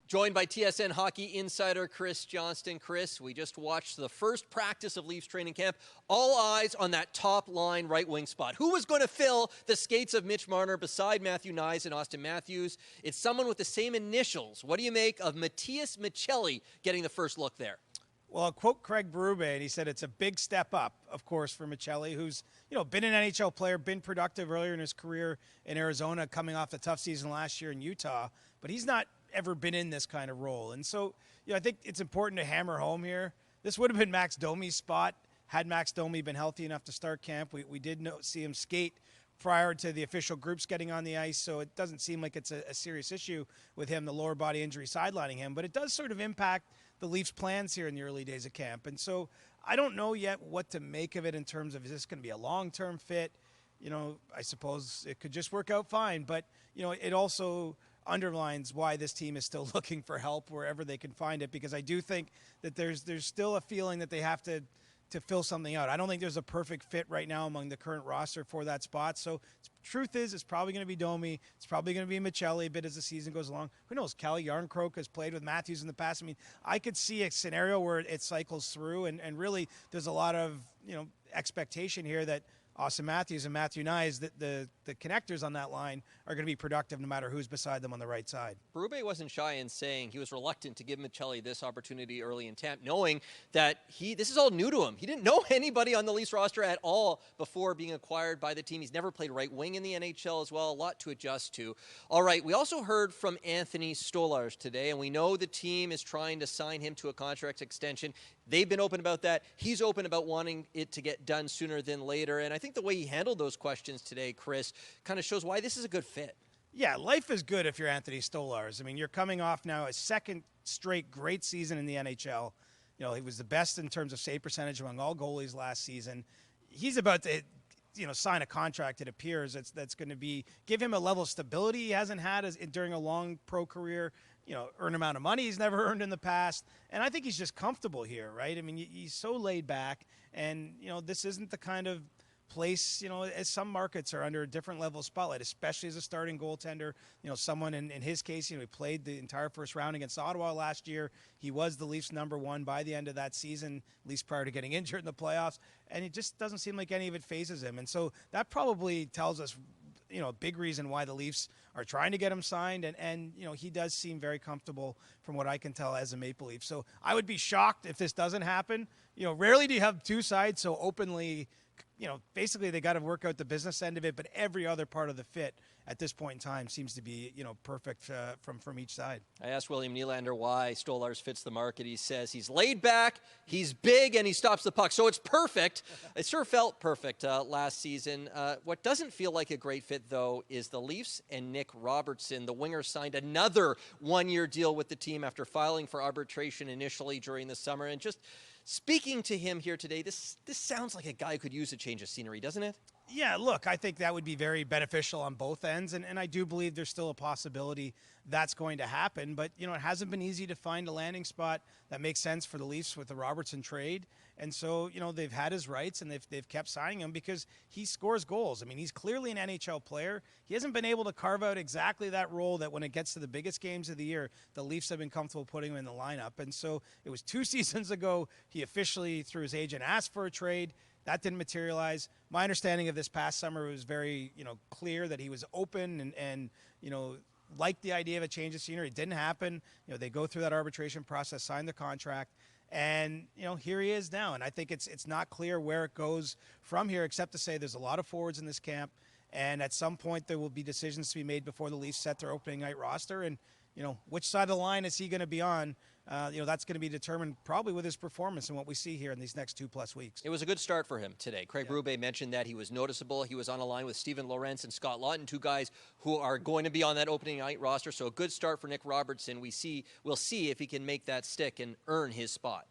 Joined by TSN Hockey insider Chris Johnston. Chris, we just watched the first practice of Leafs training camp. All eyes on that top line right wing spot. Who was going to fill the skates of Mitch Marner beside Matthew Knies and Austin Matthews? It's someone with the same initials. What do you make of Matias Maccelli getting the first look there? Well, I'll quote Craig Berube, and he said it's a big step up, of course, for Maccelli, who's been an NHL player, been productive earlier in his career in Arizona, coming off the tough season last year in Utah, but he's not ever been in this kind of role. And so, I think it's important to hammer home here. This would have been Max Domi's spot had Max Domi been healthy enough to start camp. We did see him skate prior to the official groups getting on the ice, so it doesn't seem like it's a serious issue with him, the lower body injury sidelining him, but it does sort of impact the Leafs' plans here in the early days of camp. And so I don't know yet what to make of it in terms of, is this going to be a long-term fit? I suppose it could just work out fine, but, it also underlines why this team is still looking for help wherever they can find it, because I do think that there's still a feeling that they have to fill something out. I don't think there's a perfect fit right now among the current roster for that spot. So truth is, it's probably going to be Domi. It's probably going to be Maccelli a bit as the season goes along. Who knows? Calle Jarnkrok has played with Matthews in the past. I mean, I could see a scenario where it cycles through, and really there's a lot of expectation here that Austin Matthews and Matthew Knies, the connectors on that line, are going to be productive no matter who's beside them on the right side. Berube wasn't shy in saying he was reluctant to give Maccelli this opportunity early in camp, knowing that this is all new to him. He didn't know anybody on the Leafs roster at all before being acquired by the team. He's never played right wing in the NHL as well. A lot to adjust to. All right, we also heard from Anthony Stolarz today, and we know the team is trying to sign him to a contract extension. They've been open about that. He's open about wanting it to get done sooner than later, and I think the way he handled those questions today, Chris, kind of shows why this is a good fit. Yeah, life is good if you're Anthony Stolarz. I mean, you're coming off now a second straight great season in the NHL. He was the best in terms of save percentage among all goalies last season. He's about to sign a contract, it appears, that's going to give him a level of stability he hasn't had during a long pro career, earn amount of money he's never earned in the past. And I think he's just comfortable here, right? I mean, he's so laid back, and, this isn't the kind of place, as some markets are under a different level of spotlight, especially as a starting goaltender. Someone in his case, he played the entire first round against Ottawa last year. He was the Leafs #1 by the end of that season, at least prior to getting injured in the playoffs. And it just doesn't seem like any of it phases him. And so that probably tells us, a big reason why the Leafs are trying to get him signed. And he does seem very comfortable from what I can tell as a Maple Leaf. So I would be shocked if this doesn't happen. Rarely do you have two sides so openly. Basically they got to work out the business end of it, but every other part of the fit at this point in time seems to be, perfect from each side. I asked William Nylander why Stolarz fits the market. He says he's laid back, he's big, and he stops the puck. So it's perfect. It sure felt perfect last season. What doesn't feel like a great fit, though, is the Leafs and Nick Robertson. The winger signed another one-year deal with the team after filing for arbitration initially during the summer. And just speaking to him here today, this sounds like a guy who could use a change of scenery, doesn't it? Yeah, look, I think that would be very beneficial on both ends, and I do believe there's still a possibility that's going to happen. But, it hasn't been easy to find a landing spot that makes sense for the Leafs with the Robertson trade. And so, they've had his rights, and they've kept signing him because he scores goals. I mean, he's clearly an NHL player. He hasn't been able to carve out exactly that role that when it gets to the biggest games of the year, the Leafs have been comfortable putting him in the lineup. And so it was 2 seasons ago, he officially, through his agent, asked for a trade. That didn't materialize. My understanding of this past summer was very, clear that he was open and liked the idea of a change of scenery. It didn't happen. They go through that arbitration process, sign the contract, and, here he is now. And I think it's not clear where it goes from here, except to say there's a lot of forwards in this camp. And at some point there will be decisions to be made before the Leafs set their opening night roster. And, which side of the line is he going to be on? That's going to be determined probably with his performance and what we see here in these next 2+ weeks. It was a good start for him today. Craig Berube mentioned that he was noticeable. He was on a line with Steven Lorentz and Scott Laughton, 2 guys who are going to be on that opening night roster. So a good start for Nick Robertson. We'll see if he can make that stick and earn his spot.